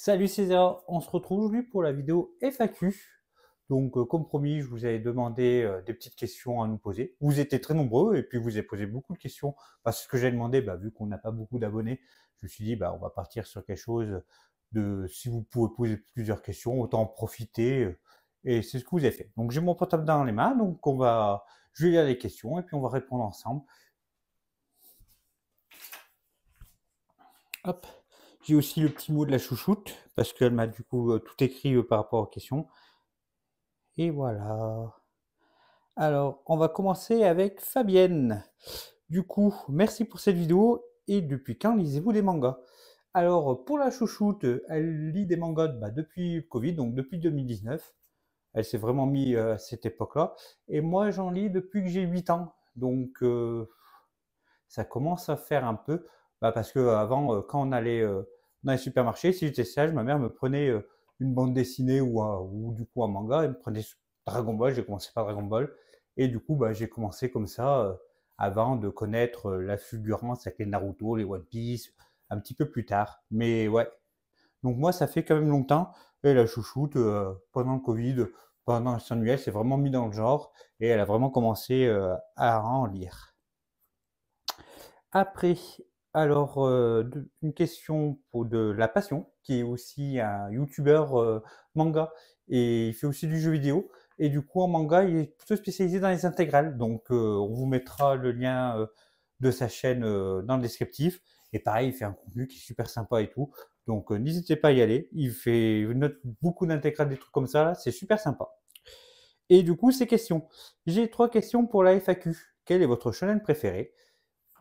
Salut César, on se retrouve aujourd'hui pour la vidéo FAQ. Donc comme promis, je vous avais demandé des petites questions à nous poser. Vous étiez très nombreux et puis vous avez posé beaucoup de questions. Parce que j'ai demandé, vu qu'on n'a pas beaucoup d'abonnés, je me suis dit on va partir sur quelque chose de si vous pouvez poser plusieurs questions, autant en profiter. Et c'est ce que vous avez fait. Donc j'ai mon portable dans les mains, donc je vais lire les questions et puis on va répondre ensemble. Hop. J'ai aussi le petit mot de la chouchoute, parce qu'elle m'a du coup tout écrit par rapport aux questions. Et voilà. Alors, on va commencer avec Fabienne. Du coup, merci pour cette vidéo. Et depuis quand lisez-vous des mangas? Alors, pour la chouchoute, elle lit des mangas depuis le Covid, donc depuis 2019. Elle s'est vraiment mise à cette époque-là. Et moi, j'en lis depuis que j'ai 8 ans. Donc, ça commence à faire un peu. Parce que avant, quand on allait dans les supermarchés, si j'étais sage, ma mère me prenait une bande dessinée ou du coup un manga. Elle me prenait Dragon Ball. J'ai commencé par Dragon Ball. Et du coup, j'ai commencé comme ça avant de connaître la fulgurance avec les Naruto, les One Piece, un petit peu plus tard. Mais ouais. Donc moi, ça fait quand même longtemps. Et la chouchoute, pendant le Covid, pendant le annuel, s'est vraiment mis dans le genre. Et elle a vraiment commencé à en lire. Après, alors, une question pour de la passion, qui est aussi un youtubeur manga, et il fait aussi du jeu vidéo. Et du coup, en manga, il est plutôt spécialisé dans les intégrales. Donc, on vous mettra le lien de sa chaîne dans le descriptif. Et pareil, il fait un contenu qui est super sympa et tout. Donc, n'hésitez pas à y aller. Il note beaucoup d'intégrales, des trucs comme ça, là. C'est super sympa. Et du coup, ces questions. J'ai 3 questions pour la FAQ. Quel est votre shonen préféré?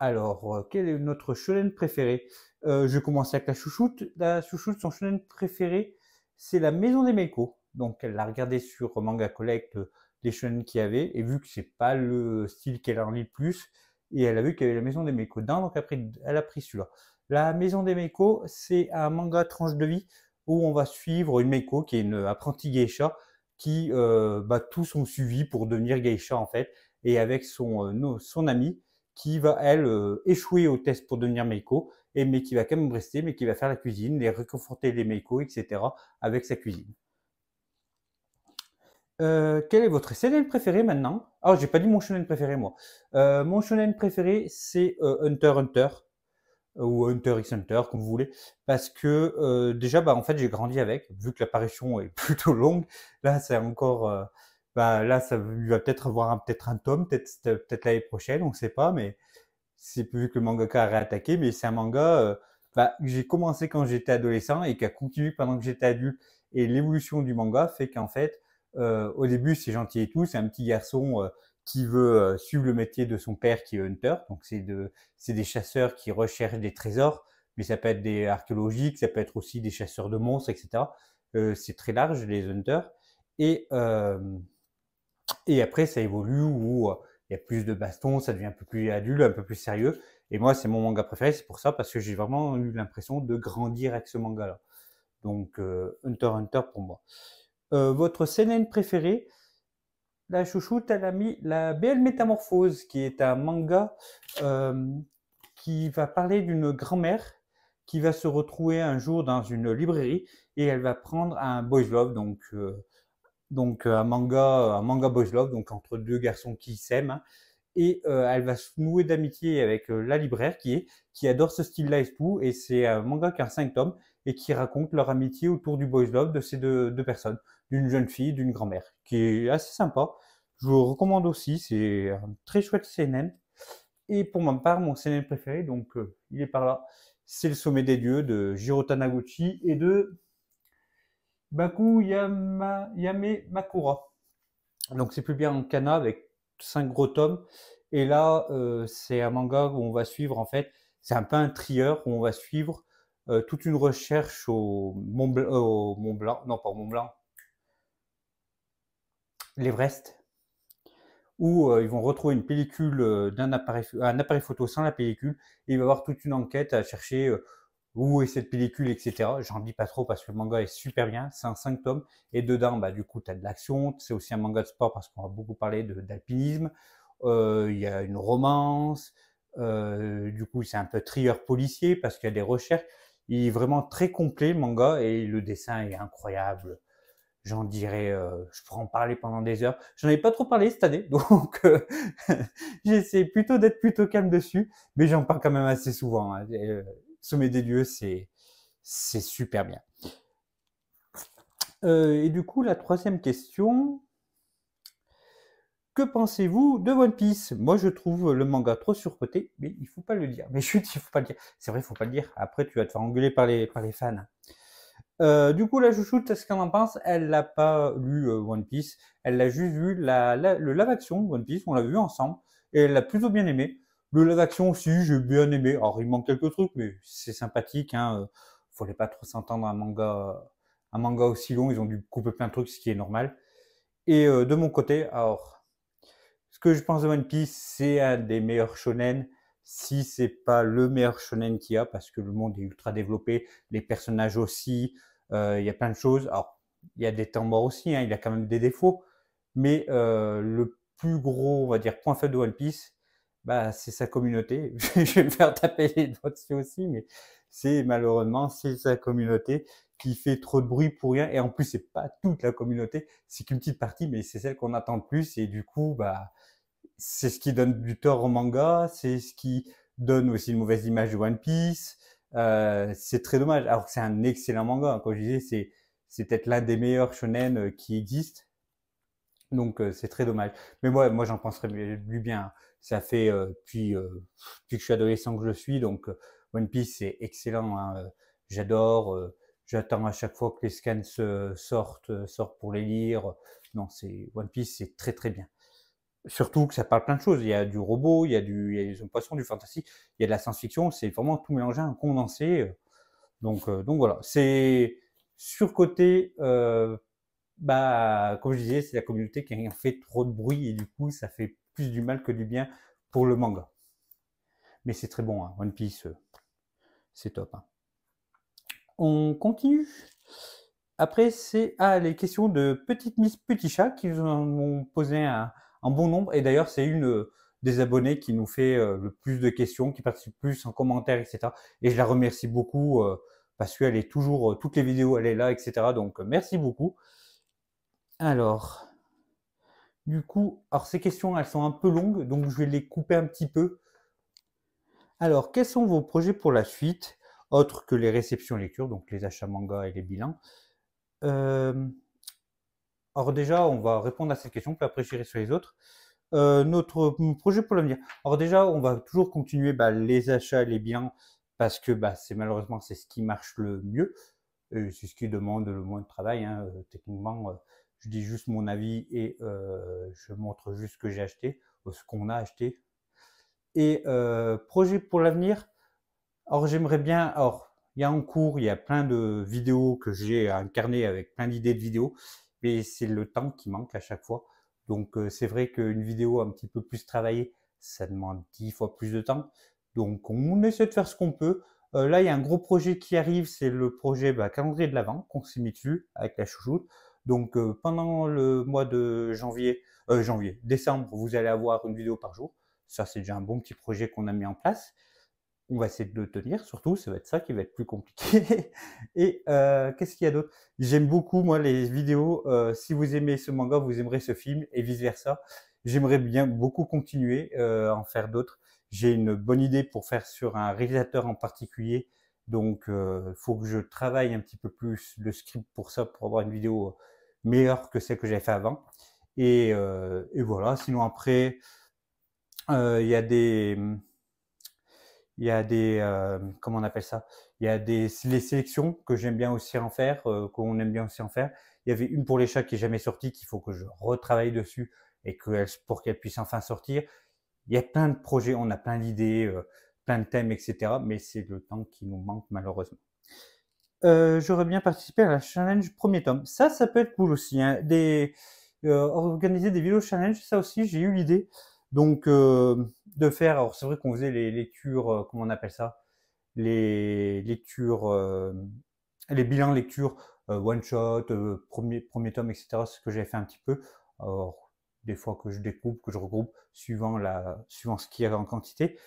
Alors, quel est notre shonen préféré? Je commence avec la chouchoute. La chouchoute, son shonen préféré, c'est La Maison des Meiko. Donc, elle a regardé sur Manga Collect les shonen qu'il y avait, et vu que c'est pas le style qu'elle en lit le plus, et elle a vu qu'il y avait La Maison des Meiko dedans, donc après, elle a pris celui-là. La Maison des Meiko, c'est un manga tranche de vie où on va suivre une Meiko qui est une apprentie geisha qui tous sont suivis pour devenir geisha en fait, et avec son ami qui va, elle, échouer au test pour devenir Meiko, mais qui va quand même rester, mais qui va faire la cuisine, les réconforter les Meiko, etc. avec sa cuisine. Quel est votre shonen préféré maintenant? Ah, j'ai pas dit mon shonen préféré, moi. Mon shonen préféré, c'est Hunter x Hunter, ou Hunter x Hunter, comme vous voulez, parce que déjà, en fait, j'ai grandi avec, vu que l'apparition est plutôt longue. Là, c'est encore, là, ça il va peut-être avoir peut-être un tome, peut-être l'année prochaine, on ne sait pas, mais c'est vu que le mangaka a réattaqué, mais c'est un manga que j'ai commencé quand j'étais adolescent et qui a continué pendant que j'étais adulte. Et l'évolution du manga fait qu'en fait, au début, c'est gentil et tout, c'est un petit garçon qui veut suivre le métier de son père qui est hunter. Donc c'est des chasseurs qui recherchent des trésors, mais ça peut être des archéologiques, ça peut être aussi des chasseurs de monstres, etc. C'est très large les hunters. Et et après, ça évolue où il y a plus de baston, ça devient un peu plus adulte, un peu plus sérieux. Et moi, c'est mon manga préféré, c'est pour ça, parce que j'ai vraiment eu l'impression de grandir avec ce manga-là. Donc, Hunter x Hunter pour moi. Votre seinen préféré? La chouchoute, elle a mis La Belle Métamorphose, qui est un manga euh, qui va parler d'une grand-mère qui va se retrouver un jour dans une librairie et elle va prendre un boys love, donc un manga boys love, donc entre deux garçons qui s'aiment, hein. Et elle va se nouer d'amitié avec la libraire qui adore ce style-là et tout. Et c'est un manga qui a 5 tomes et qui raconte leur amitié autour du boys love de ces deux personnes, d'une jeune fille, d'une grand-mère, qui est assez sympa. Je vous recommande aussi, c'est un très chouette seinen. Et pour ma part, mon seinen préféré, donc il est par là, c'est Le Sommet des Dieux de Jiro Taniguchi et de Yame Makura. Donc c'est publié en kana avec 5 gros tomes. Et là, c'est un manga où on va suivre, en fait, c'est un peu un trieur où on va suivre toute une recherche au Mont Blanc, non pas au Mont Blanc, l'Everest, où ils vont retrouver une pellicule un appareil photo sans la pellicule, et il va y avoir toute une enquête à chercher où est cette pellicule, etc. J'en dis pas trop parce que le manga est super bien, c'est un 5 tomes, et dedans, du coup, tu as de l'action, c'est aussi un manga de sport parce qu'on va beaucoup parler d'alpinisme, il y a une romance, du coup, c'est un peu thriller policier parce qu'il y a des recherches, Il est vraiment très complet, le manga, et le dessin est incroyable. J'en dirais, je pourrais en parler pendant des heures. J'en ai pas trop parlé cette année, donc j'essaie plutôt d'être plutôt calme dessus, mais j'en parle quand même assez souvent, hein. Sommet des dieux, c'est super bien. Et du coup, la troisième question, que pensez-vous de One Piece? Moi, je trouve le manga trop surcoté, mais il faut pas le dire. Mais chut, il faut pas le dire. C'est vrai, il faut pas le dire. Après, tu vas te faire engueuler par les fans. Du coup, la chouchoute, qu'est-ce qu'elle en pense? Elle n'a pas lu One Piece. Elle a juste vu le live action One Piece. On l'a vu ensemble. Et elle l'a plutôt bien aimé. Le live action aussi, j'ai bien aimé. Alors, il manque quelques trucs, mais c'est sympathique, hein. Fallait pas trop s'entendre un manga aussi long. Ils ont dû couper plein de trucs, ce qui est normal. Et de mon côté, alors, ce que je pense de One Piece, c'est un des meilleurs shonen, si c'est pas le meilleur shonen qu'il y a, parce que le monde est ultra développé, les personnages aussi, il y a plein de choses. Alors, il y a des temps morts aussi, hein, il a quand même des défauts, mais le plus gros, on va dire, point faible de One Piece, bah, c'est sa communauté. Je vais me faire taper les doigts dessus aussi, mais c'est malheureusement, c'est sa communauté qui fait trop de bruit pour rien. Et en plus, c'est pas toute la communauté, c'est qu'une petite partie, mais c'est celle qu'on attend le plus. Et du coup, bah, c'est ce qui donne du tort au manga, c'est ce qui donne aussi une mauvaise image de One Piece. C'est très dommage. Alors que c'est un excellent manga, hein. Comme je disais, c'est peut-être l'un des meilleurs shonen qui existent. Donc c'est très dommage. Mais moi j'en penserais du bien. Ça fait depuis que je suis adolescent que je le suis, donc One Piece c'est excellent, hein. J'adore. J'attends à chaque fois que les scans sortent pour les lire. Non, c'est One Piece, c'est très très bien. Surtout que ça parle plein de choses. Il y a du robot, il y a des hommes poissons, du fantastique, il y a de la science-fiction. C'est vraiment tout mélangé, un condensé. Donc voilà. C'est surcoté. Bah, comme je disais, c'est la communauté qui a fait trop de bruit et du coup, ça fait plus du mal que du bien pour le manga. Mais c'est très bon, hein. One Piece, c'est top, hein. On continue. Après, c'est les questions de Petite Miss Petit Chat qui nous en ont posé un bon nombre. Et d'ailleurs, c'est une des abonnés qui nous fait le plus de questions, qui participe plus en commentaire, etc. Et je la remercie beaucoup parce qu'elle est toujours, toutes les vidéos, elle est là, etc. Donc, merci beaucoup. Alors, du coup, alors ces questions, elles sont un peu longues, donc je vais les couper un petit peu. Alors, quels sont vos projets pour la suite, autres que les réceptions et lectures, donc les achats manga et les bilans? Euh, alors déjà, on va répondre à cette question, puis après j'irai sur les autres. Notre projet pour l'avenir. Alors déjà, on va toujours continuer les achats et les bilans, parce que c'est malheureusement c'est ce qui marche le mieux. C'est ce qui demande le moins de travail, hein. Techniquement, je dis juste mon avis et je montre juste ce que j'ai acheté, ce qu'on a acheté. Et projet pour l'avenir, alors j'aimerais bien, alors il y a en cours, il y a plein de vidéos que j'ai incarnées avec plein d'idées de vidéos, mais c'est le temps qui manque à chaque fois. Donc c'est vrai qu'une vidéo un petit peu plus travaillée, ça demande 10 fois plus de temps. Donc on essaie de faire ce qu'on peut. Là, il y a un gros projet qui arrive, c'est le projet calendrier de l'Avent qu'on s'est mis dessus avec la chouchoute. Donc pendant le mois de décembre, vous allez avoir une vidéo par jour. Ça, c'est déjà un bon petit projet qu'on a mis en place. On va essayer de le tenir, surtout, ça va être ça qui va être plus compliqué. Et qu'est-ce qu'il y a d'autre? J'aime beaucoup, moi, les vidéos. Si vous aimez ce manga, vous aimerez ce film, et vice-versa. J'aimerais bien beaucoup continuer à en faire d'autres. J'ai une bonne idée pour faire sur un réalisateur en particulier. Donc, il faut que je travaille un petit peu plus le script pour ça, pour avoir une vidéo meilleure que celle que j'avais fait avant. Et voilà, sinon après, il y a comment on appelle ça? Il y a les sélections que j'aime bien aussi en faire, qu'on aime bien aussi en faire. Il y avait une pour les chats qui est jamais sortie, qu'il faut que je retravaille dessus et pour qu'elle puisse enfin sortir. Il y a plein de projets, on a plein d'idées, plein de thèmes, etc. Mais c'est le temps qui nous manque malheureusement. J'aurais bien participé à la challenge premier tome. Ça peut être cool aussi, hein. Organiser des vidéos challenge, ça aussi, j'ai eu l'idée. Donc, de faire, alors c'est vrai qu'on faisait les lectures, comment on appelle ça? Les lectures, les bilans lecture, one shot, premier tome, etc. C'est ce que j'avais fait un petit peu. Alors, des fois que je découpe, que je regroupe, suivant ce qu'il y a en quantité.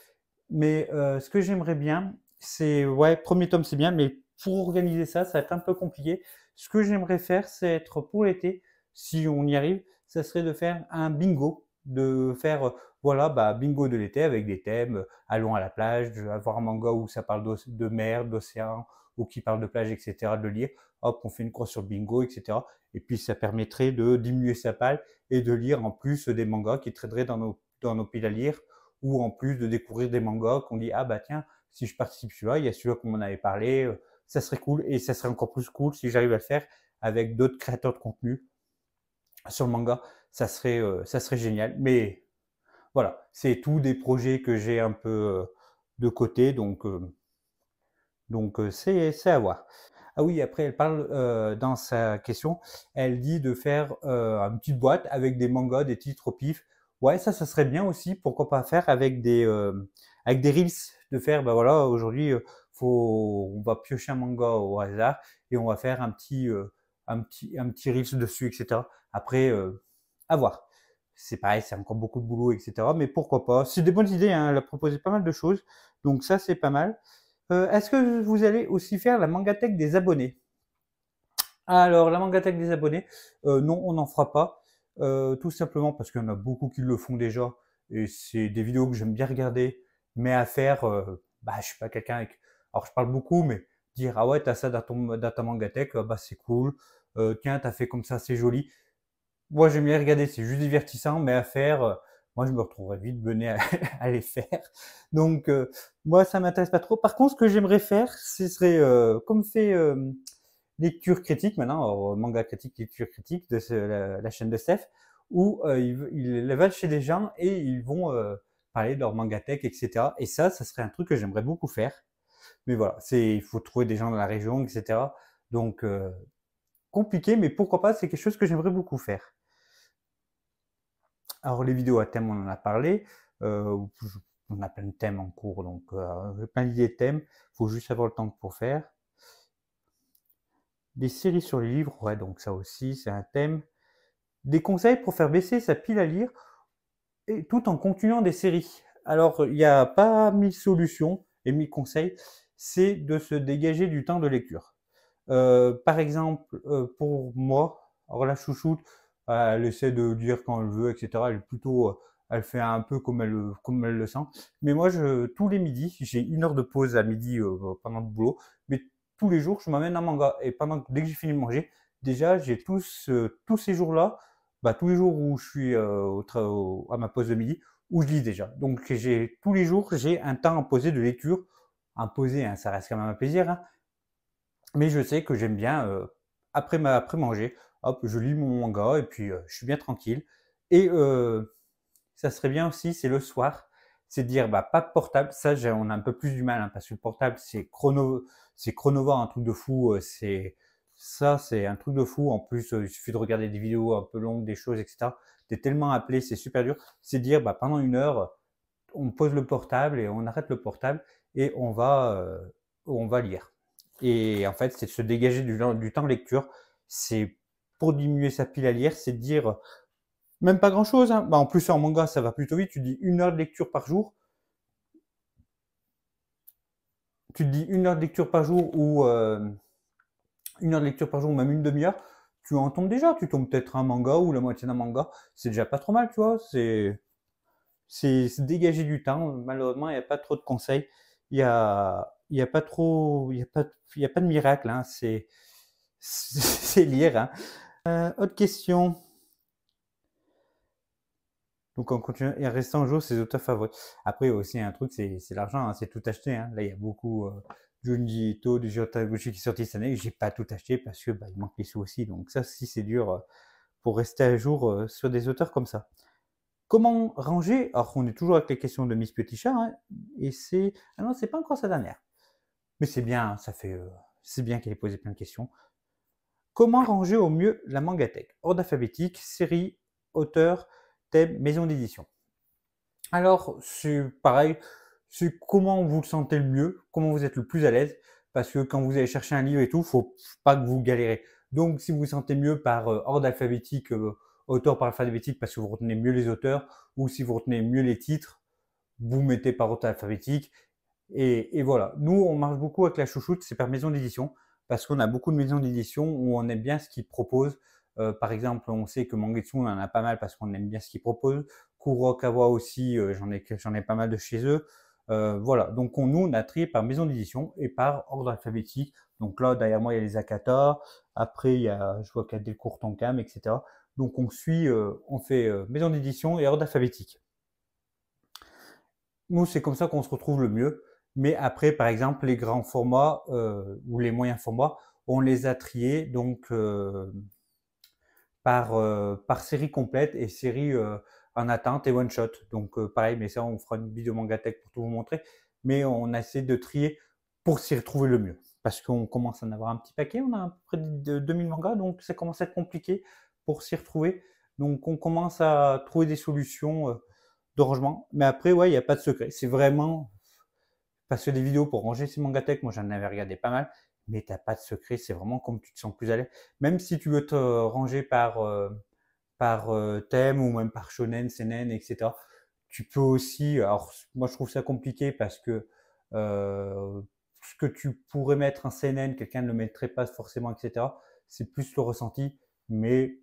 Mais ce que j'aimerais bien, ouais, premier tome c'est bien, mais pour organiser ça, ça va être un peu compliqué. Ce que j'aimerais faire, c'est être pour l'été, si on y arrive, ça serait de faire un bingo, de faire voilà, bah, bingo de l'été avec des thèmes, allons à la plage, avoir un manga où ça parle de mer, d'océan, ou qui parle de plage, etc., de le lire. Hop, on fait une croix sur le bingo, etc. Et puis ça permettrait de diminuer sa palle et de lire en plus des mangas qui traîneraient dans nos piles à lire, ou en plus de découvrir des mangas qu'on dit ah bah tiens, si je participe celui-là, il y a celui-là qu'on m'en avait parlé, ça serait cool, et ça serait encore plus cool si j'arrive à le faire avec d'autres créateurs de contenu sur le manga, ça serait génial. Mais voilà, c'est tous des projets que j'ai un peu de côté, donc c'est à voir. Ah oui, après elle parle dans sa question, elle dit de faire une petite boîte avec des mangas, des titres au pif. Ouais, ça serait bien aussi. Pourquoi pas faire avec des reels, de faire, bah voilà, aujourd'hui, on va piocher un manga au hasard et on va faire un petit reels dessus, etc. Après, à voir. C'est pareil, c'est encore beaucoup de boulot, etc. Mais pourquoi pas? C'est des bonnes idées, hein. Elle a proposé pas mal de choses, donc ça c'est pas mal. Est-ce que vous allez aussi faire la mangatech des abonnés? Alors, la mangatech des abonnés, non, on n'en fera pas. Tout simplement parce qu'il y en a beaucoup qui le font déjà. Et c'est des vidéos que j'aime bien regarder. Mais à faire, bah, je suis pas quelqu'un avec. Alors, je parle beaucoup, mais dire, ah ouais, t'as ça dans ta mangatech, bah, c'est cool. Tiens, t'as fait comme ça, c'est joli. Moi, j'aime bien regarder, c'est juste divertissant, mais à faire, moi, je me retrouverais vite bené à, à les faire. Donc, moi, ça m'intéresse pas trop. Par contre, ce que j'aimerais faire, ce serait, comme fait lecture critique maintenant, manga critique, lecture critique de la chaîne de Steph, où ils vont chez des gens et ils vont parler de leur mangatech, etc. Et ça serait un truc que j'aimerais beaucoup faire. Mais voilà, il faut trouver des gens dans la région, etc. Donc, compliqué, mais pourquoi pas, c'est quelque chose que j'aimerais beaucoup faire. Alors les vidéos à thème, on en a parlé. On a plein de thèmes en cours, donc plein d'idées de thèmes. Il faut juste avoir le temps pour faire. Des séries sur les livres, ouais, donc ça aussi, c'est un thème. Des conseils pour faire baisser sa pile à lire, et tout en continuant des séries. Alors, il n'y a pas 1000 solutions et 1000 conseils, c'est de se dégager du temps de lecture. Par exemple, pour moi, alors la chouchoute, elle essaie de lire quand elle veut, etc. Elle est plutôt, elle fait un peu comme elle le sent. Mais moi, tous les midis, j'ai une heure de pause à midi pendant le boulot, mais tous les jours, je m'amène un manga. Et dès que j'ai fini de manger, déjà, j'ai tous ces jours-là, bah, tous les jours où je suis à ma pause de midi, où je lis déjà. Donc, tous les jours, j'ai un temps imposé de lecture. Imposé, hein, ça reste quand même un plaisir, hein, mais je sais que j'aime bien, après manger, hop, je lis mon manga et puis je suis bien tranquille. Et ça serait bien aussi, c'est le soir, c'est de dire, bah, pas de portable. Ça, on a un peu plus du mal, hein, parce que le portable, c'est chronovore, un truc de fou. C'est un truc de fou. En plus, il suffit de regarder des vidéos un peu longues, des choses, etc. T'es tellement appelé, c'est super dur. C'est de dire, bah, pendant une heure, on pose le portable et on arrête le portable et on va lire. Et en fait, c'est de se dégager du temps de lecture. C'est pour diminuer sa pile à lire, c'est de dire même pas grand chose, hein. Bah, en plus, en manga, ça va plutôt vite. Tu dis une heure de lecture par jour. Tu te dis une heure de lecture par jour ou une heure de lecture par jour, ou même une demi-heure. Tu en tombes déjà. Tu tombes peut-être un manga ou la moitié d'un manga. C'est déjà pas trop mal, tu vois. C'est dégager du temps. Malheureusement, il n'y a pas trop de conseils. Il y a pas trop, il y a pas de miracle, hein. C'est lire, hein. Autre question. Donc en continuant et en restant en jour, ses auteurs favoris. Après aussi un truc, c'est l'argent, hein, c'est tout acheter, hein. Là il y a beaucoup Junji Ito, du Taguchi qui est sorti cette année. J'ai pas tout acheté parce que bah, il manque les sous aussi. Donc ça, si c'est dur pour rester à jour sur des auteurs comme ça. Comment ranger? Alors on est toujours avec les questions de Miss Petit Chat, hein, et c'est ah non, c'est pas encore sa dernière. Mais c'est bien, c'est bien qu'elle ait posé plein de questions. Comment ranger au mieux la mangatech? Ordre alphabétique, série, auteur, thème, maison d'édition. Alors, c'est pareil, c'est comment vous le sentez le mieux, comment vous êtes le plus à l'aise, parce que quand vous allez chercher un livre et tout, faut pas que vous galérez. Donc, si vous vous sentez mieux par ordre alphabétique, auteur par alphabétique, parce que vous retenez mieux les auteurs, ou si vous retenez mieux les titres, vous mettez par ordre alphabétique. Et voilà. Nous, on marche beaucoup avec la chouchoute, c'est par maison d'édition, parce qu'on a beaucoup de maisons d'édition où on aime bien ce qu'ils proposent. Par exemple, on sait que Mangetsu, on en a pas mal parce qu'on aime bien ce qu'ils proposent. Kurokawa aussi, j'en ai pas mal de chez eux. Voilà. Donc, nous, on a trié par maison d'édition et par ordre alphabétique. Donc là, derrière moi, il y a les Akata. Après, je vois qu'il y a Delcourt Tonkam, etc. Donc, on fait maison d'édition et ordre alphabétique. Nous, c'est comme ça qu'on se retrouve le mieux. Mais après, par exemple, les grands formats ou les moyens formats, on les a triés donc par série complète et série en attente et one shot. Donc pareil, mais ça, on fera une vidéo Mangatech pour tout vous montrer. Mais on a essayé de trier pour s'y retrouver le mieux. Parce qu'on commence à en avoir un petit paquet, on a à peu près de 2000 mangas, donc ça commence à être compliqué pour s'y retrouver. Donc on commence à trouver des solutions de rangement. Mais après, ouais, il n'y a pas de secret. C'est vraiment parce que des vidéos pour ranger ses mangatech, moi j'en avais regardé pas mal, mais t'as pas de secret, c'est vraiment comme tu te sens plus à l'aise. Même si tu veux te ranger par thème ou même par shonen, seinen, etc. Tu peux aussi, alors moi je trouve ça compliqué parce que ce que tu pourrais mettre en seinen, quelqu'un ne le mettrait pas forcément, etc. C'est plus le ressenti, mais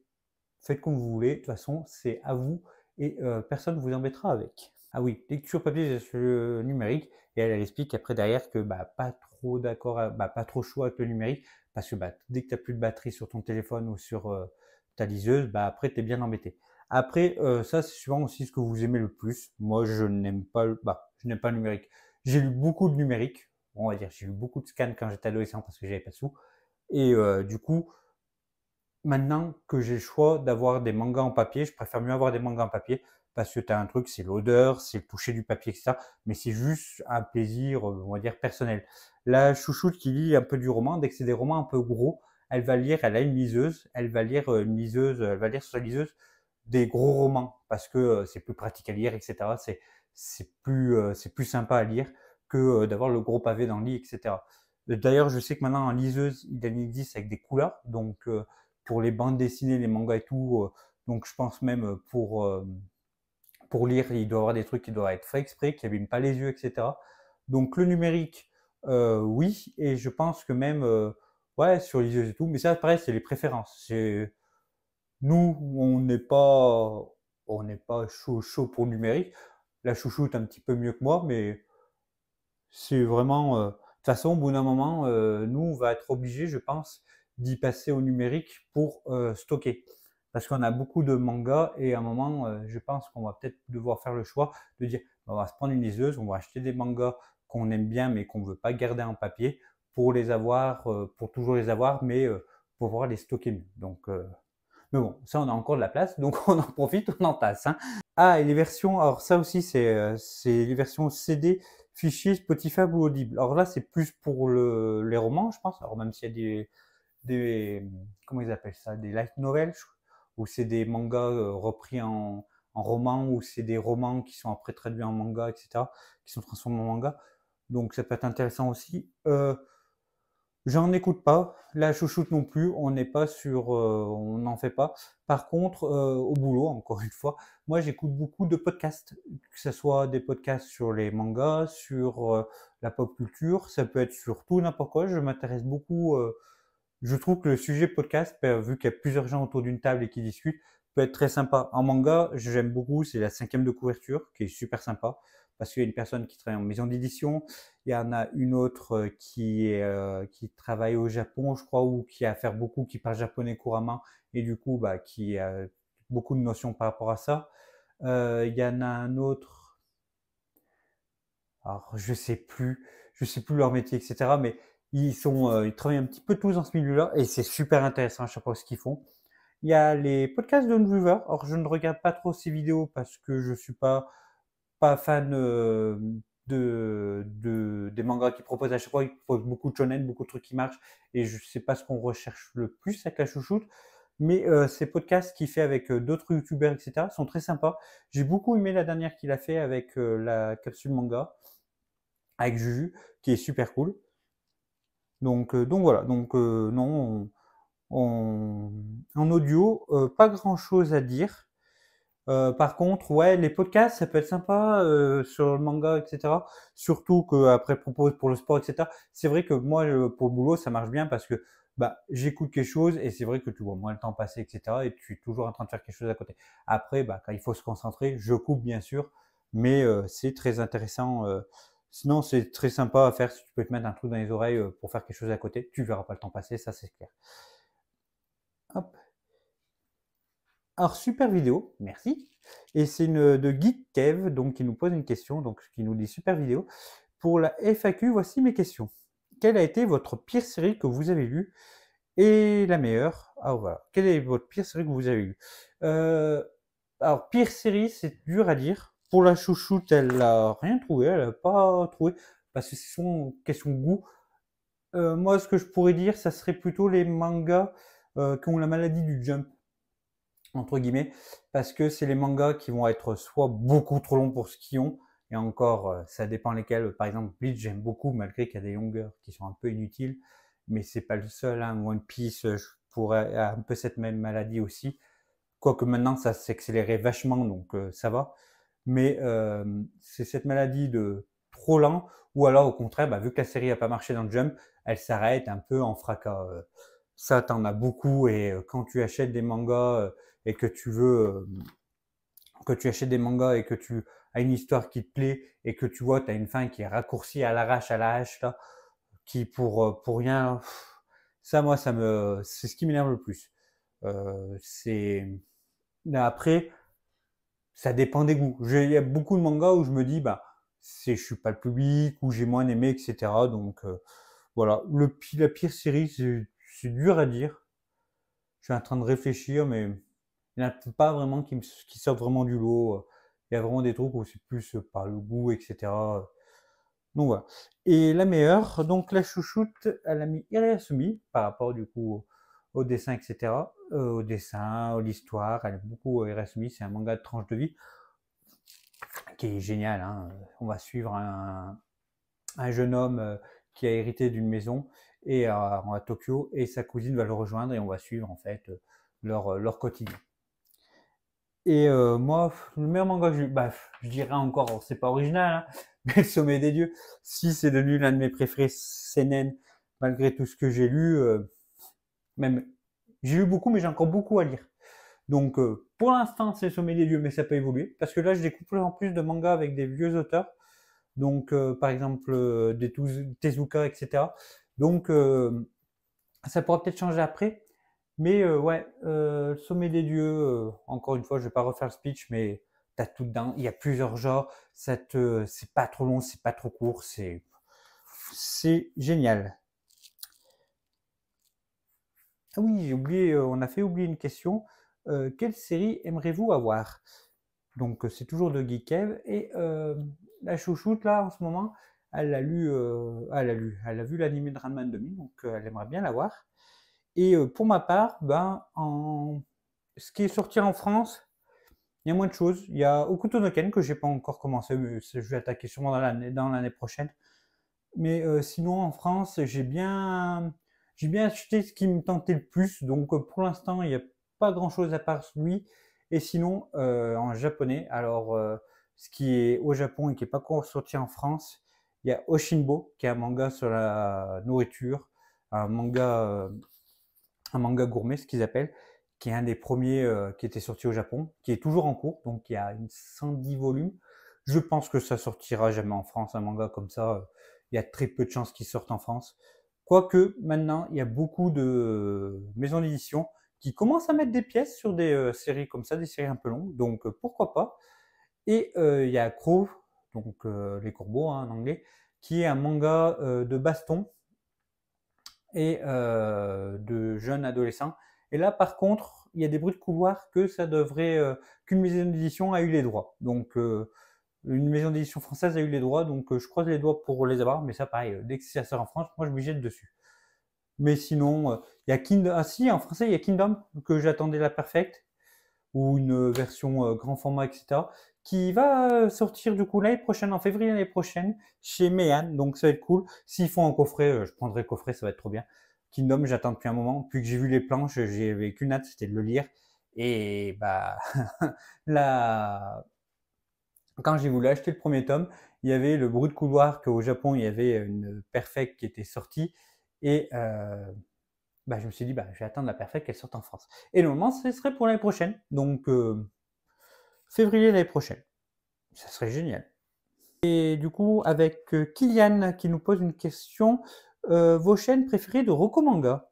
faites comme vous voulez, de toute façon c'est à vous et personne ne vous embêtera avec. Ah oui, lecture papier versus numérique. Et elle explique après derrière que pas trop d'accord, pas trop chaud avec le numérique, parce que dès que tu n'as plus de batterie sur ton téléphone ou sur ta liseuse, après tu es bien embêté. Après, ça c'est souvent aussi ce que vous aimez le plus. Moi je n'aime pas je n'aime pas le numérique. J'ai lu beaucoup de numérique, on va dire, j'ai lu beaucoup de scans quand j'étais adolescent parce que j'avais pas de sous. Et du coup, maintenant que j'ai le choix d'avoir des mangas en papier, je préfère mieux avoir des mangas en papier parce que tu as un truc, c'est l'odeur, c'est le toucher du papier, etc. Mais c'est juste un plaisir, on va dire, personnel. La chouchoute qui lit un peu du roman, dès que c'est des romans un peu gros, elle va lire, elle a une liseuse, elle va lire elle va lire sur sa liseuse des gros romans parce que c'est plus pratique à lire, etc. C'est plus sympa à lire que d'avoir le gros pavé dans le lit, etc. D'ailleurs, je sais que maintenant en liseuse, il existe avec des couleurs, donc pour les bandes dessinées, les mangas et tout. Donc je pense même pour lire, il doit y avoir des trucs qui doivent être faits exprès, qui n'abîment pas les yeux, etc. Donc le numérique, oui, et je pense que même, ouais, sur les yeux et tout, mais ça, pareil, c'est les préférences. Nous, on n'est pas chaud, chaud pour le numérique. La chouchoute un petit peu mieux que moi, mais c'est vraiment. De toute façon, au bout d'un moment, nous, on va être obligé, je pense, d'y passer au numérique pour stocker. Parce qu'on a beaucoup de mangas et à un moment, je pense qu'on va peut-être devoir faire le choix de dire on va se prendre une liseuse, on va acheter des mangas qu'on aime bien mais qu'on ne veut pas garder en papier pour les avoir, pour toujours les avoir, mais pour pouvoir les stocker mieux. Donc, mais bon, ça, on a encore de la place, donc on en profite, on en tasse. Hein. Ah, et les versions, alors ça aussi, c'est les versions CD, fichiers, Spotify ou Audible. Alors là, c'est plus pour les romans, je pense. Alors même s'il y a comment ils appellent ça, des light novels, ou c'est des mangas repris en roman, ou c'est des romans qui sont après traduits en manga, etc., qui sont transformés en manga. Donc ça peut être intéressant aussi. J'en écoute pas, la chouchoute non plus, on n'est pas sur, on n'en fait pas. Par contre, au boulot, encore une fois, moi j'écoute beaucoup de podcasts, que ce soit des podcasts sur les mangas, sur la pop culture, ça peut être sur tout n'importe quoi. Je m'intéresse beaucoup. Je trouve que le sujet podcast, vu qu'il y a plusieurs gens autour d'une table et qui discutent, peut être très sympa. En manga, j'aime beaucoup, c'est la 5e de couverture, qui est super sympa, parce qu'il y a une personne qui travaille en maison d'édition, il y en a une autre qui travaille au Japon, je crois, ou qui a à faire beaucoup, qui parle japonais couramment, et du coup, qui a beaucoup de notions par rapport à ça. Il y en a un autre, alors je sais plus leur métier, etc. Mais ils travaillent un petit peu tous dans ce milieu-là et c'est super intéressant à chaque fois ce qu'ils font. Il y a les podcasts de Weaver. Alors je ne regarde pas trop ces vidéos parce que je suis pas fan des mangas qu'ils proposent à chaque fois. Ils proposent beaucoup de shonen, beaucoup de trucs qui marchent et je sais pas ce qu'on recherche le plus avec la chouchoute. Mais ces podcasts qu'il fait avec d'autres youtubeurs, etc., sont très sympas. J'ai beaucoup aimé la dernière qu'il a fait avec la capsule manga avec Juju, qui est super cool. Donc voilà, donc non, en audio, pas grand chose à dire. Par contre, ouais, les podcasts, ça peut être sympa sur le manga, etc. Surtout qu'après propose pour le sport, etc. C'est vrai que moi, pour le boulot, ça marche bien parce que bah, j'écoute quelque chose et c'est vrai que tu vois moins le temps passer, etc. Et tu es toujours en train de faire quelque chose à côté. Après, bah, quand il faut se concentrer, je coupe bien sûr, mais c'est très intéressant. Sinon, c'est très sympa à faire si tu peux te mettre un truc dans les oreilles pour faire quelque chose à côté. Tu verras pas le temps passer, ça c'est clair. Hop. Alors, super vidéo, merci. Et c'est une de Geek Kev, donc qui nous pose une question, donc qui nous dit super vidéo. Pour la FAQ, voici mes questions. Quelle a été votre pire série que vous avez lue et la meilleure? Ah voilà. Quelle est votre pire série que vous avez lue? euh, Alors, pire série, c'est dur à dire. Pour la chouchoute, elle a rien trouvé, elle a pas trouvé, parce que c'est son question de goût. Moi, ce que je pourrais dire, ça serait plutôt les mangas qui ont la maladie du jump entre guillemets, parce que c'est les mangas qui vont être soit beaucoup trop longs pour ce qu'ils ont, et encore, ça dépend lesquels. Par exemple, Bleach, j'aime beaucoup, malgré qu'il y a des longueurs qui sont un peu inutiles, mais c'est pas le seul. Hein. One Piece, je pourrais a un peu cette même maladie aussi. Quoique maintenant, ça s'est accéléré vachement, donc ça va. Mais c'est cette maladie de trop lent, ou alors au contraire, bah, vu que la série a pas marché dans le Jump, elle s'arrête un peu en fracas. Ça, t'en as beaucoup, et quand tu achètes des mangas et que tu veux que tu achètes des mangas et que tu as une histoire qui te plaît et que tu vois, tu as une fin qui est raccourcie à l'arrache, à la hache, là, qui pour rien, ça, moi, c'est ce qui m'énerve le plus. C'est, mais après, ça dépend des goûts. Il y a beaucoup de mangas où je me dis, bah, je suis pas le public, ou j'ai moins aimé, etc. Donc, voilà. La pire série, c'est dur à dire. Je suis en train de réfléchir, mais il n'y en a pas vraiment qui sortent vraiment du lot. Il y a vraiment des trucs où c'est plus par le goût, etc. Donc voilà. Et la meilleure, donc la chouchoute, elle a mis Irasumi par rapport du coup au dessin, etc. Au dessin, à l'histoire, elle aime beaucoup Irasumi, c'est un manga de tranche de vie qui est génial. Hein. On va suivre un jeune homme qui a hérité d'une maison et à Tokyo, et sa cousine va le rejoindre, et on va suivre en fait leur quotidien. Et moi, le meilleur manga que je dirais encore, c'est pas original, hein, mais Le Sommet des Dieux, si c'est devenu l'un de mes préférés seinen, malgré tout ce que j'ai lu, même, j'ai lu beaucoup, mais j'ai encore beaucoup à lire. Donc, pour l'instant, c'est Le Sommet des Dieux, mais ça peut évoluer, parce que là, je découvre plus en plus de mangas avec des vieux auteurs, donc, par exemple, des Tezuka, etc. Donc, ça pourra peut-être changer après, mais ouais, Sommet des dieux, encore une fois, je vais pas refaire le speech, mais t'as tout dedans. Il y a plusieurs genres. C'est pas trop long, c'est pas trop court, c'est génial. Ah oui, j'ai oublié, on a fait oublier une question. Quelle série aimeriez-vous avoir? Donc c'est toujours de Geekev, et la chouchoute là en ce moment, elle a vu l'anime de Ranma 2000, donc elle aimerait bien l'avoir. Et pour ma part, ben, ce qui est sorti en France, il y a moins de choses. Il y a Okuto no Ken que j'ai pas encore commencé, mais je vais attaquer sûrement dans l'année prochaine. Mais sinon, en France, j'ai bien acheté ce qui me tentait le plus. Donc pour l'instant, il n'y a pas grand-chose à part lui. Et sinon, en japonais, alors ce qui est au Japon et qui n'est pas encore sorti en France, il y a Oshinbo, qui est un manga sur la nourriture, un manga un manga gourmet, ce qu'ils appellent, qui est un des premiers qui était sorti au Japon, qui est toujours en cours, donc il y a une 110 volumes. Je pense que ça sortira jamais en France, un manga comme ça. Il y a très peu de chances qu'il sorte en France. Quoique, maintenant, il y a beaucoup de maisons d'édition qui commencent à mettre des pièces sur des séries comme ça, des séries un peu longues, donc pourquoi pas. Et il y a Crow, donc les corbeaux hein, en anglais, qui est un manga de baston et de jeunes adolescents. Et là, par contre, il y a des bruits de couloir que ça devrait qu'une maison d'édition a eu les droits. Donc une maison d'édition française a eu les droits, donc je croise les doigts pour les avoir. Mais ça, pareil, dès que ça sort en France, moi je me jette dessus. Mais sinon, il y a Kingdom. Ah si, en français, il y a Kingdom que j'attendais la perfecte, ou une version grand format, etc., qui va sortir du coup l'année prochaine, en février l'année prochaine, chez Meian, donc ça va être cool. S'ils font un coffret, je prendrai le coffret, ça va être trop bien. Kingdom, j'attends depuis un moment, depuis que j'ai vu les planches, j'avais qu'une hâte, c'était de le lire, Et bah, la... quand j'ai voulu acheter le premier tome, il y avait le bruit de couloir qu'au Japon, il y avait une Perfect qui était sortie. Et bah, je me suis dit, bah, je vais attendre la Perfect qu'elle sorte en France. Et normalement, ce serait pour l'année prochaine. Donc, février l'année prochaine. Ça serait génial. Et du coup, avec Kylian qui nous pose une question, vos chaînes préférées de Rokomanga.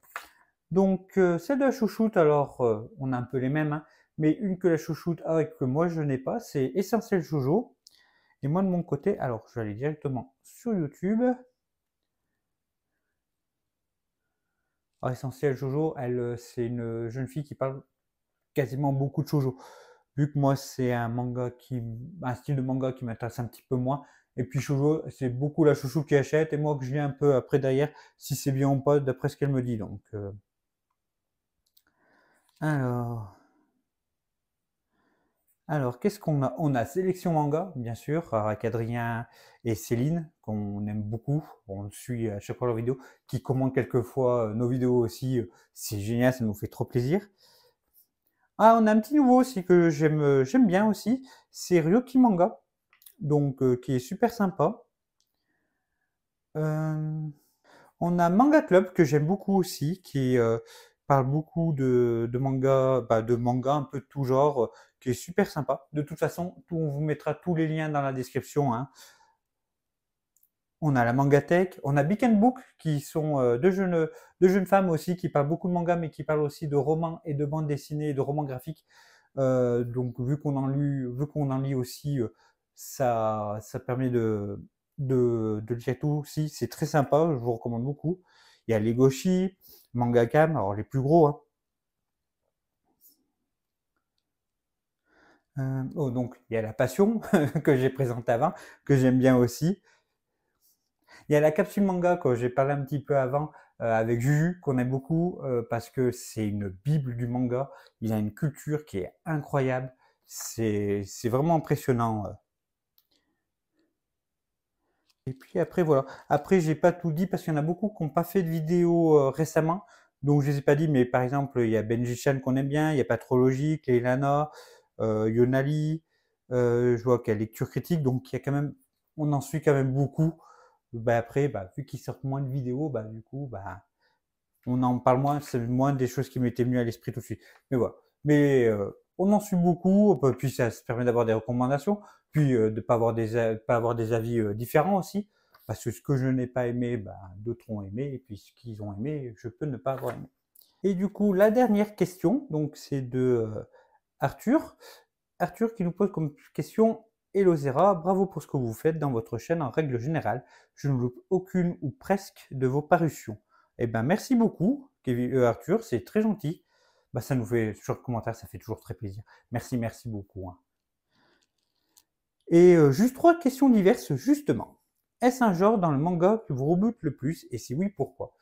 Donc, celle de la chouchoute, alors, on a un peu les mêmes, hein, mais une que la chouchoute a et que moi je n'ai pas, c'est Essentiel Shoujo. Et moi de mon côté, alors je vais aller directement sur YouTube. Alors, Essentiel Shoujo, elle, c'est une jeune fille qui parle quasiment beaucoup de shoujo. Vu que moi c'est un style de manga qui m'intéresse un petit peu moins. Et puis shoujo, c'est beaucoup la chouchou qui achète et moi que je viens un peu après derrière si c'est bien ou pas d'après ce qu'elle me dit. Donc, alors. Alors, qu'est-ce qu'on a? On a Sélection Manga, bien sûr, avec Adrien et Céline, qu'on aime beaucoup. On le suit à chaque fois leurs vidéos, qui commente quelquefois nos vidéos aussi. C'est génial, ça nous fait trop plaisir. Ah, on a un petit nouveau aussi que j'aime bien aussi. C'est Ryoki Manga, donc qui est super sympa. Euh, On a Manga Club que j'aime beaucoup aussi, qui parle beaucoup de manga, bah, de manga un peu de tout genre, qui est super sympa. De toute façon, on vous mettra tous les liens dans la description, hein. On a la Mangatech, on a Beak and Book, qui sont deux jeunes femmes aussi, qui parlent beaucoup de manga, mais qui parlent aussi de romans et de bandes dessinées et de romans graphiques. Donc, vu qu'on en lit aussi, ça permet de lire tout aussi. C'est très sympa, je vous recommande beaucoup. Il y a Legoshi, Mangakam, alors les plus gros, hein. Oh, donc, il y a La Passion, que j'ai présenté avant, que j'aime bien aussi. Il y a la capsule manga que j'ai parlé un petit peu avant avec Juju, qu'on aime beaucoup parce que c'est une bible du manga. Il a une culture qui est incroyable. C'est vraiment impressionnant. Et puis après, voilà. Après, j'ai pas tout dit parce qu'il y en a beaucoup qui n'ont pas fait de vidéo récemment. Donc, je les ai pas dit, mais par exemple, il y a Benji Chan qu'on aime bien, il y a Patrologique, Leilana, Yonali, je vois qu'il y a Lecture Critique, donc il y a quand même, on en suit quand même beaucoup. Bah, après, bah, vu qu'ils sortent moins de vidéos, bah, du coup, bah, on en parle moins, c'est moins des choses qui m'étaient venues à l'esprit tout de suite. Mais voilà. Mais on en suit beaucoup, puis ça se permet d'avoir des recommandations, puis de pas avoir des avis différents aussi, parce que ce que je n'ai pas aimé, bah, d'autres ont aimé, et puis ce qu'ils ont aimé, je peux ne pas avoir aimé. Et du coup, la dernière question, donc c'est de Arthur. Arthur qui nous pose comme question: Hello Zera, bravo pour ce que vous faites dans votre chaîne en règle générale. Je ne loupe aucune ou presque de vos parutions. Eh ben merci beaucoup, Arthur, c'est très gentil. Bah, ça nous fait, sur le commentaire, ça fait toujours très plaisir. Merci, merci beaucoup, hein. Et juste trois questions diverses, justement. Est-ce un genre dans le manga qui vous rebute le plus? Et si oui, pourquoi?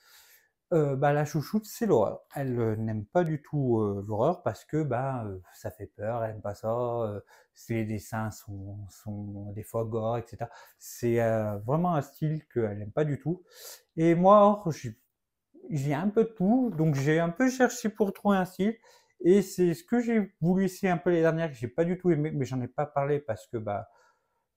Bah, la chouchoute, c'est l'horreur. Elle n'aime pas du tout l'horreur parce que bah, ça fait peur, elle aime pas ça. Les dessins sont des fois gore, etc. C'est vraiment un style qu'elle n'aime pas du tout. Et moi, or, j'ai un peu de tout, donc j'ai un peu cherché pour trouver un style. Et c'est ce que j'ai voulu essayer un peu les dernières, que j'ai pas du tout aimé, mais j'en ai pas parlé parce que bah,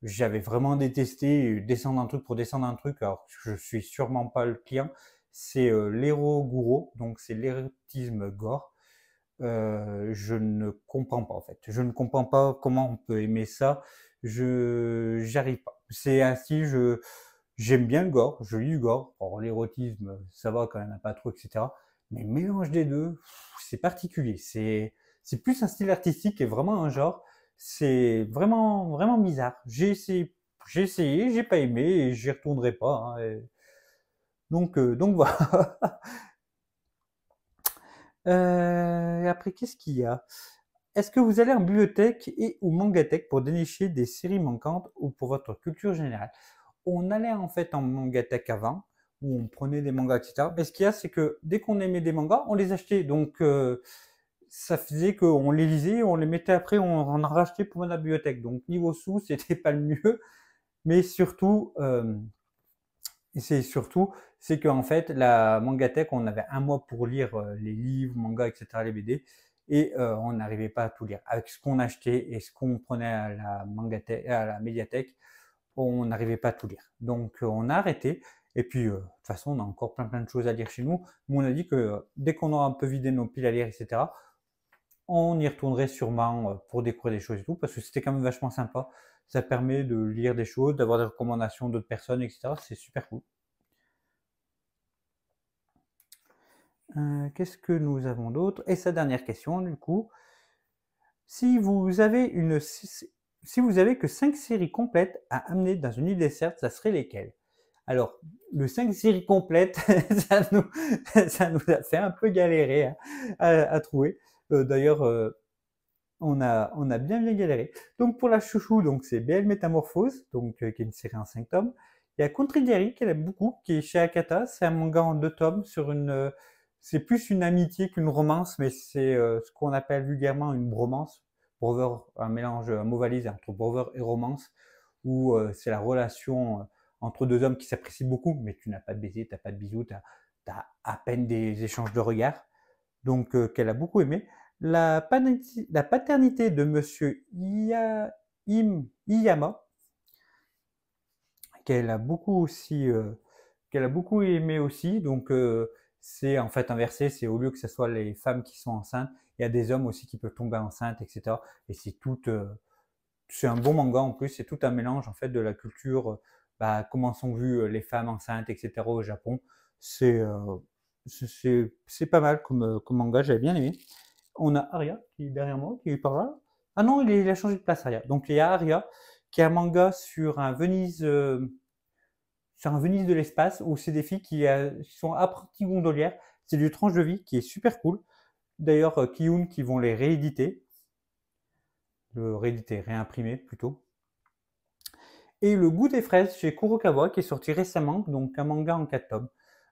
j'avais vraiment détesté descendre un truc pour descendre un truc, alors je suis sûrement pas le client. C'est l'Ero-Guro, donc c'est l'érotisme gore. Je ne comprends pas en fait. Je ne comprends pas comment on peut aimer ça. J'arrive pas. C'est un style, j'aime bien le gore, je lis du gore. Or l'érotisme, ça va quand même pas trop, etc. Mais le mélange des deux, c'est particulier. C'est plus un style artistique et vraiment un genre. C'est vraiment vraiment bizarre. J'ai essayé, j'ai pas aimé et j'y retournerai pas, hein, donc voilà. Après, qu'est-ce qu'il y a? Est-ce que vous allez en bibliothèque et ou mangatech pour dénicher des séries manquantes ou pour votre culture générale? On allait en fait en mangatech avant, où on prenait des mangas, etc. Mais ce qu'il y a, c'est que dès qu'on aimait des mangas, on les achetait. Donc, ça faisait qu'on les lisait, on les mettait après, on en rachetait pour la bibliothèque. Donc, niveau sous, c'était pas le mieux. Mais surtout, c'est qu'en fait, la mangatech, on avait un mois pour lire les livres, mangas, etc., les BD. et on n'arrivait pas à tout lire. Avec ce qu'on achetait et ce qu'on prenait à à la médiathèque, on n'arrivait pas à tout lire. Donc on a arrêté. Et puis de toute façon, on a encore plein de choses à lire chez nous. Mais on a dit que dès qu'on aura un peu vidé nos piles à lire, etc., on y retournerait sûrement pour découvrir des choses et tout, parce que c'était quand même vachement sympa. Ça permet de lire des choses, d'avoir des recommandations d'autres personnes, etc. C'est super cool. Qu'est-ce que nous avons d'autre? Et sa dernière question, du coup, si vous avez que 5 séries complètes à amener dans une île déserte, ça serait lesquelles? Alors, le 5 séries complètes, ça nous a fait un peu galérer hein, à trouver. D'ailleurs, on a bien galéré. Donc pour la chouchou, donc c'est BL Métamorphose, donc qui est une série en 5 tomes. Il y a Country Diary qu'elle aime beaucoup, qui est chez Akata. C'est un manga en 2 tomes sur c'est plus une amitié qu'une romance, mais c'est ce qu'on appelle vulgairement une bromance. Brother, un mélange, un mot valise entre brother et romance, où c'est la relation entre deux hommes qui s'apprécient beaucoup, mais tu n'as pas de baiser, tu n'as pas de bisous, tu as à peine des échanges de regards. Donc qu'elle a beaucoup aimé. La paternité de Monsieur Iyama, qu'elle a beaucoup aussi, qu'elle a beaucoup aimé aussi. Donc c'est en fait inversé, c'est au lieu que ce soit les femmes qui sont enceintes, il y a des hommes aussi qui peuvent tomber enceintes, etc. Et c'est un bon manga en plus, c'est tout un mélange en fait de la culture, comment sont vues les femmes enceintes, etc. au Japon. C'est pas mal comme manga, j'avais bien aimé. On a Aria qui est derrière moi, qui est par là. Ah non, il a changé de place, Aria. Donc il y a Aria, qui est un manga sur un Venise de l'espace, où c'est des filles qui sont apprenties gondolières. C'est du tranche de vie qui est super cool. D'ailleurs, Kiyun qui vont les rééditer. Réimprimer plutôt. Et Le goût des fraises chez Kurokawa, qui est sorti récemment, donc un manga en 4 tomes.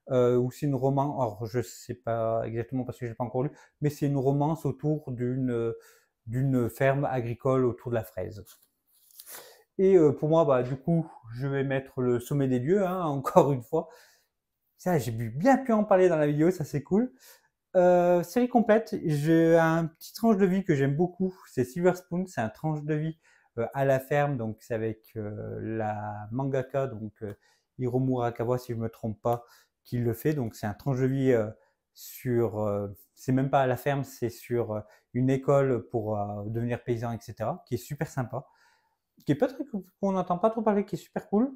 Ou c'est une romance, alors je sais pas exactement parce que je l'ai pas encore lu, mais c'est une romance autour d'une ferme agricole autour de la fraise. Et pour moi, du coup, je vais mettre Le sommet des dieux, hein, encore une fois. Ça, j'ai bien pu en parler dans la vidéo, ça c'est cool. Série complète, j'ai un petit tranche de vie que j'aime beaucoup, c'est Silver Spoon, c'est un tranche de vie à la ferme, donc c'est avec la mangaka, donc Hiromu Arakawa si je me trompe pas, qui le fait, donc c'est un tranche de vie c'est même pas à la ferme, c'est sur une école pour devenir paysan, etc., qui est super sympa, qui est pas très, qu'on n'entend pas trop parler, qui est super cool.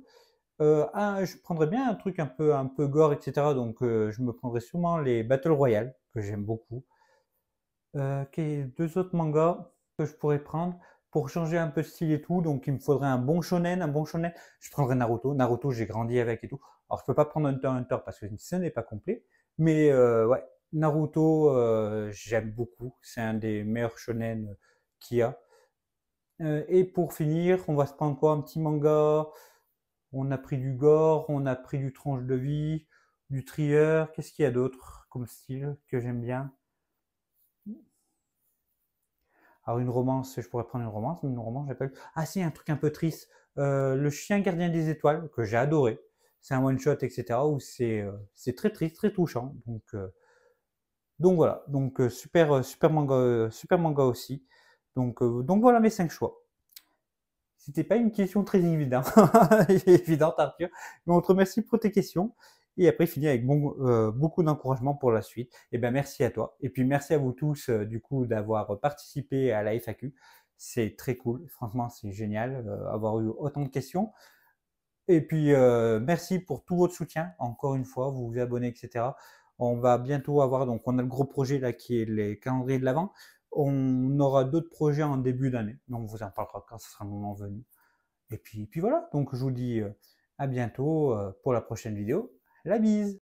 Je prendrais bien un truc un peu gore, etc. Donc, je me prendrais sûrement les Battle Royale, que j'aime beaucoup. Deux autres mangas que je pourrais prendre pour changer un peu de style et tout. Donc, il me faudrait un bon shonen. Je prendrais Naruto. Naruto, j'ai grandi avec et tout. Alors, je peux pas prendre Hunter x Hunter parce que ce n'est pas complet. Mais ouais, Naruto, j'aime beaucoup. C'est un des meilleurs shonen qu'il y a. Et pour finir, on va se prendre quoi? Un petit manga. On a pris du gore, on a pris du tranche de vie, du thriller. Qu'est-ce qu'il y a d'autre comme style que j'aime bien? Alors une romance, je pourrais prendre une romance, mais une romance, j'ai pas eu. Ah si, un truc un peu triste. Le chien gardien des étoiles, que j'ai adoré. C'est un one-shot, etc. où c'est très triste, très touchant. Donc voilà. Donc super manga aussi. Donc voilà mes 5 choix. C'était pas une question très évidente, évidente Arthur, mais on te remercie pour tes questions. Et après, finir avec beaucoup d'encouragement pour la suite. Et ben merci à toi. Et puis merci à vous tous du coup d'avoir participé à la FAQ. C'est très cool. Franchement, c'est génial avoir eu autant de questions. Et puis merci pour tout votre soutien. Encore une fois, vous vous abonnez, etc. On va bientôt avoir, donc on a le gros projet là qui est les calendriers de l'Avent. On aura d'autres projets en début d'année. Donc on vous en parlera quand ce sera le moment venu. Et puis voilà, donc je vous dis à bientôt pour la prochaine vidéo. La bise!